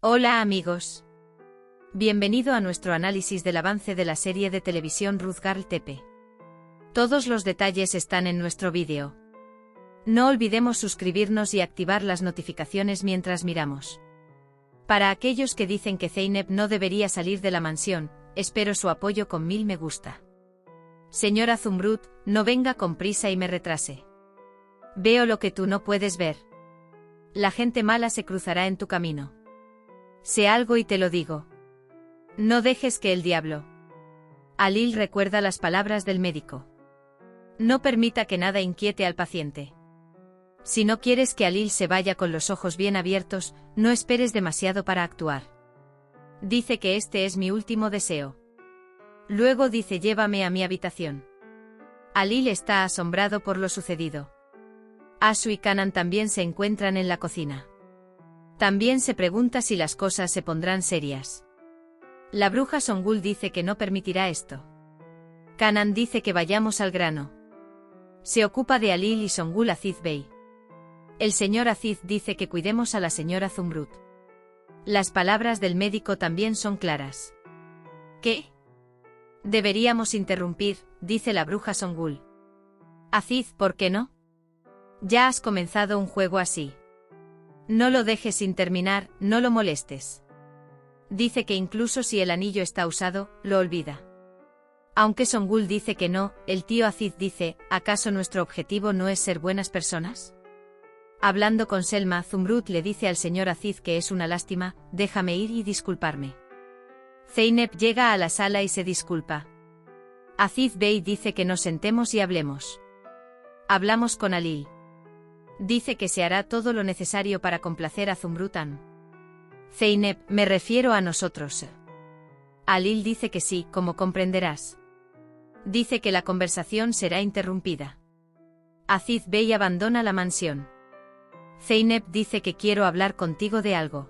Hola amigos. Bienvenido a nuestro análisis del avance de la serie de televisión Ruth Girl TP. Todos los detalles están en nuestro vídeo. No olvidemos suscribirnos y activar las notificaciones mientras miramos. Para aquellos que dicen que Zeynep no debería salir de la mansión, espero su apoyo con 1000 me gusta. Señora Zumbrut, no venga con prisa y me retrase. Veo lo que tú no puedes ver. La gente mala se cruzará en tu camino. Sé algo y te lo digo. No dejes que el diablo. Alil recuerda las palabras del médico. No permita que nada inquiete al paciente. Si no quieres que Alil se vaya con los ojos bien abiertos, no esperes demasiado para actuar. Dice que este es mi último deseo. Luego dice llévame a mi habitación. Alil está asombrado por lo sucedido. Asu y Kanan también se encuentran en la cocina. También se pregunta si las cosas se pondrán serias. La bruja Songul dice que no permitirá esto. Kanan dice que vayamos al grano. Se ocupa de Alil y Songul Aziz Bey. El señor Aziz dice que cuidemos a la señora Zumbrut. Las palabras del médico también son claras. ¿Qué? Deberíamos interrumpir, dice la bruja Songul. Aziz, ¿por qué no? Ya has comenzado un juego así. No lo dejes sin terminar, no lo molestes. Dice que incluso si el anillo está usado, lo olvida. Aunque Songul dice que no, el tío Aziz dice, ¿acaso nuestro objetivo no es ser buenas personas? Hablando con Selma, Zumbrut le dice al señor Aziz que es una lástima, déjame ir y disculparme. Zeynep llega a la sala y se disculpa. Aziz Bey dice que nos sentemos y hablemos. Hablamos con Alil. Dice que se hará todo lo necesario para complacer a Zumrutan. Zeynep, me refiero a nosotros. Alil dice que sí, como comprenderás. Dice que la conversación será interrumpida. Aziz Bey abandona la mansión. Zeynep dice que quiero hablar contigo de algo.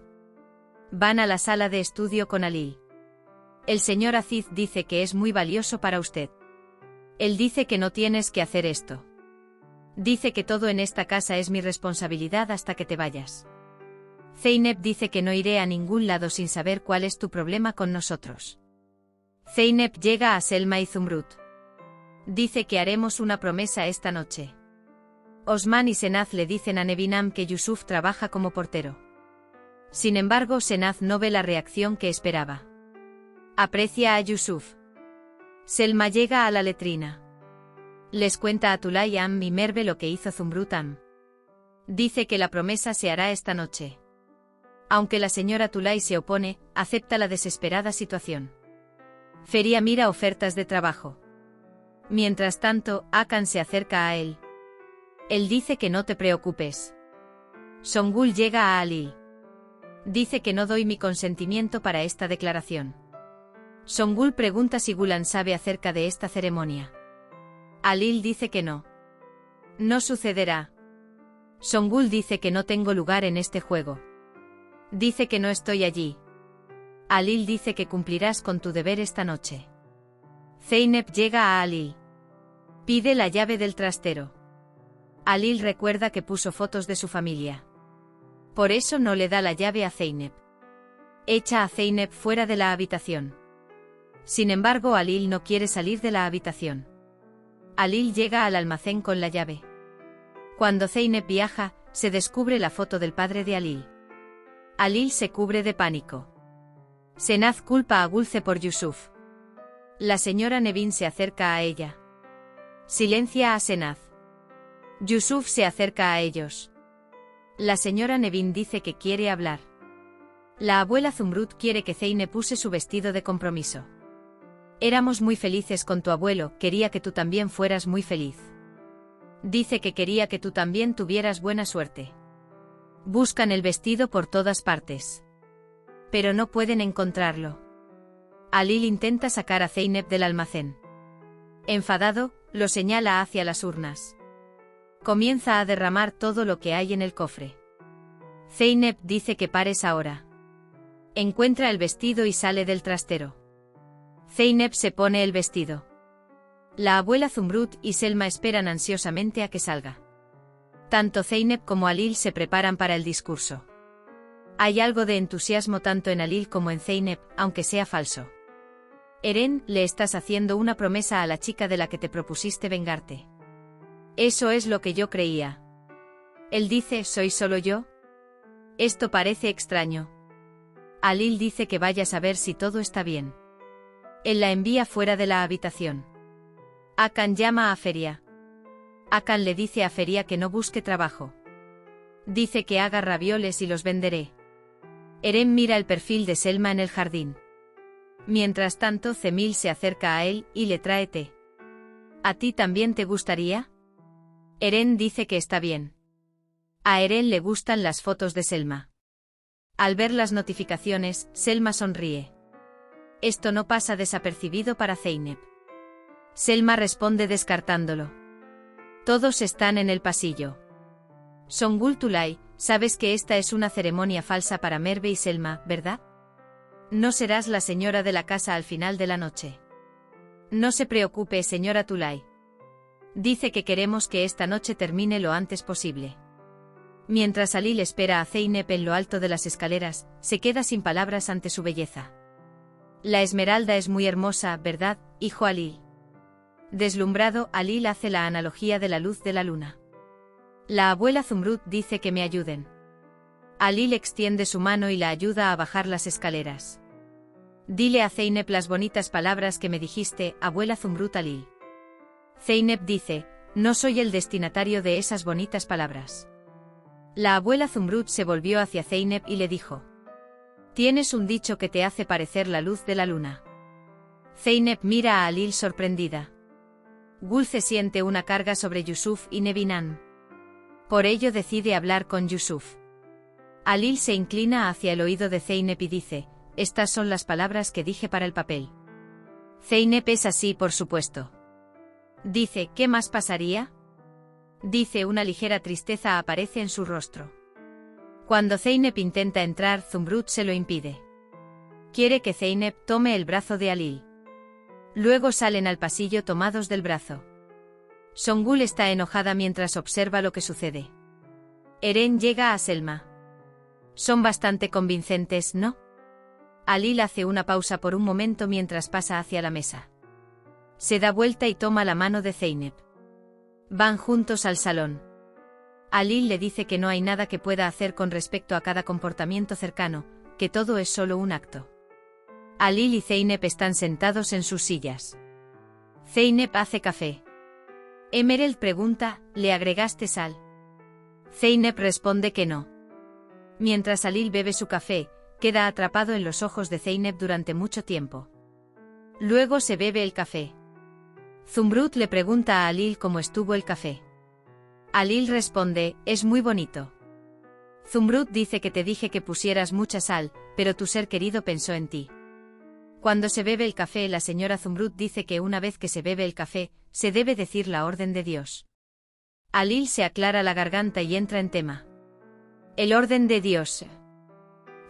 Van a la sala de estudio con Alil. El señor Aziz dice que es muy valioso para usted. Él dice que no tienes que hacer esto. Dice que todo en esta casa es mi responsabilidad hasta que te vayas. Zeynep dice que no iré a ningún lado sin saber cuál es tu problema con nosotros. Zeynep llega a Selma y Zumbrut. Dice que haremos una promesa esta noche. Osman y Senaz le dicen a Nevinam que Yusuf trabaja como portero. Sin embargo, Senaz no ve la reacción que esperaba. Aprecia a Yusuf. Selma llega a la letrina. Les cuenta a Tulay Am y Merve lo que hizo Zumrutan. Dice que la promesa se hará esta noche. Aunque la señora Tulay se opone, acepta la desesperada situación. Feria mira ofertas de trabajo. Mientras tanto, Akan se acerca a él. Él dice que no te preocupes. Songul llega a Alil. Dice que no doy mi consentimiento para esta declaración. Songul pregunta si Gulan sabe acerca de esta ceremonia. Alil dice que no. No sucederá. Songul dice que no tengo lugar en este juego. Dice que no estoy allí. Alil dice que cumplirás con tu deber esta noche. Zeynep llega a Alil. Pide la llave del trastero. Alil recuerda que puso fotos de su familia. Por eso no le da la llave a Zeynep. Echa a Zeynep fuera de la habitación. Sin embargo, Alil no quiere salir de la habitación. Alil llega al almacén con la llave. Cuando Zeynep viaja, se descubre la foto del padre de Alil. Alil se cubre de pánico. Senaz culpa a Gulce por Yusuf. La señora Nevin se acerca a ella. Silencia a Senaz. Yusuf se acerca a ellos. La señora Nevin dice que quiere hablar. La abuela Zumbrut quiere que Zeynep use su vestido de compromiso. Éramos muy felices con tu abuelo, quería que tú también fueras muy feliz. Dice que quería que tú también tuvieras buena suerte. Buscan el vestido por todas partes. Pero no pueden encontrarlo. Alil intenta sacar a Zeynep del almacén. Enfadado, lo señala hacia las urnas. Comienza a derramar todo lo que hay en el cofre. Zeynep dice que pares ahora. Encuentra el vestido y sale del trastero. Zeynep se pone el vestido. La abuela Zumbrut y Selma esperan ansiosamente a que salga. Tanto Zeynep como Alil se preparan para el discurso. Hay algo de entusiasmo tanto en Alil como en Zeynep, aunque sea falso. Eren, le estás haciendo una promesa a la chica de la que te propusiste vengarte. Eso es lo que yo creía. Él dice, ¿soy solo yo? Esto parece extraño. Alil dice que vayas a ver si todo está bien. Él la envía fuera de la habitación. Akan llama a Feria. Akan le dice a Feria que no busque trabajo. Dice que haga ravioles y los venderé. Eren mira el perfil de Selma en el jardín. Mientras tanto, Zemil se acerca a él y le trae té. ¿A ti también te gustaría? Eren dice que está bien. A Eren le gustan las fotos de Selma. Al ver las notificaciones, Selma sonríe. Esto no pasa desapercibido para Zeynep. Selma responde descartándolo. Todos están en el pasillo. Songul Tulay, sabes que esta es una ceremonia falsa para Merve y Selma, ¿verdad? No serás la señora de la casa al final de la noche. No se preocupe, señora Tulay. Dice que queremos que esta noche termine lo antes posible. Mientras Alil espera a Zeynep en lo alto de las escaleras, se queda sin palabras ante su belleza. La esmeralda es muy hermosa, ¿verdad, hijo Alil? Deslumbrado, Alil hace la analogía de la luz de la luna. La abuela Zumrud dice que me ayuden. Alil extiende su mano y la ayuda a bajar las escaleras. Dile a Zeynep las bonitas palabras que me dijiste, abuela Zumrud Alil. Zeynep dice, no soy el destinatario de esas bonitas palabras. La abuela Zumrud se volvió hacia Zeynep y le dijo. Tienes un dicho que te hace parecer la luz de la luna. Zeynep mira a Alil sorprendida. Gulce siente una carga sobre Yusuf y Nebinan. Por ello decide hablar con Yusuf. Alil se inclina hacia el oído de Zeynep y dice, estas son las palabras que dije para el papel. Zeynep es así, por supuesto. Dice, ¿qué más pasaría? Dice, una ligera tristeza aparece en su rostro. Cuando Zeynep intenta entrar, Zumrud se lo impide. Quiere que Zeynep tome el brazo de Alil. Luego salen al pasillo tomados del brazo. Songul está enojada mientras observa lo que sucede. Eren llega a Selma. Son bastante convincentes, ¿no? Alil hace una pausa por un momento mientras pasa hacia la mesa. Se da vuelta y toma la mano de Zeynep. Van juntos al salón. Alil le dice que no hay nada que pueda hacer con respecto a cada comportamiento cercano, que todo es solo un acto. Alil y Zeynep están sentados en sus sillas. Zeynep hace café. Emerald pregunta, ¿le agregaste sal? Zeynep responde que no. Mientras Alil bebe su café, queda atrapado en los ojos de Zeynep durante mucho tiempo. Luego se bebe el café. Zumrud le pregunta a Alil cómo estuvo el café. Alil responde, es muy bonito. Zumrud dice que te dije que pusieras mucha sal, pero tu ser querido pensó en ti. Cuando se bebe el café, la señora Zumrud dice que una vez que se bebe el café, se debe decir la orden de Dios. Alil se aclara la garganta y entra en tema. El orden de Dios.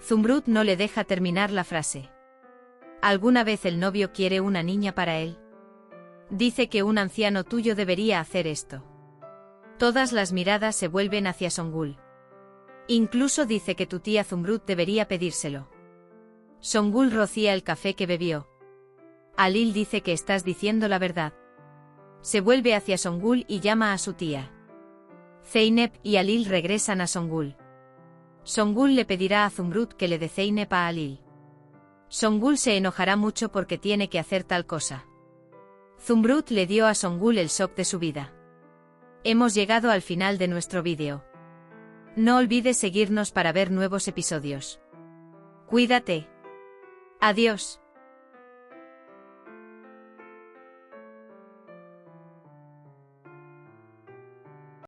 Zumrud no le deja terminar la frase. ¿Alguna vez el novio quiere una niña para él? Dice que un anciano tuyo debería hacer esto. Todas las miradas se vuelven hacia Songul. Incluso dice que tu tía Zumrud debería pedírselo. Songul rocía el café que bebió. Alil dice que estás diciendo la verdad. Se vuelve hacia Songul y llama a su tía. Zeynep y Alil regresan a Songul. Songul le pedirá a Zumrud que le dé Zeynep a Alil. Songul se enojará mucho porque tiene que hacer tal cosa. Zumrud le dio a Songul el shock de su vida. Hemos llegado al final de nuestro vídeo. No olvides seguirnos para ver nuevos episodios. Cuídate. Adiós.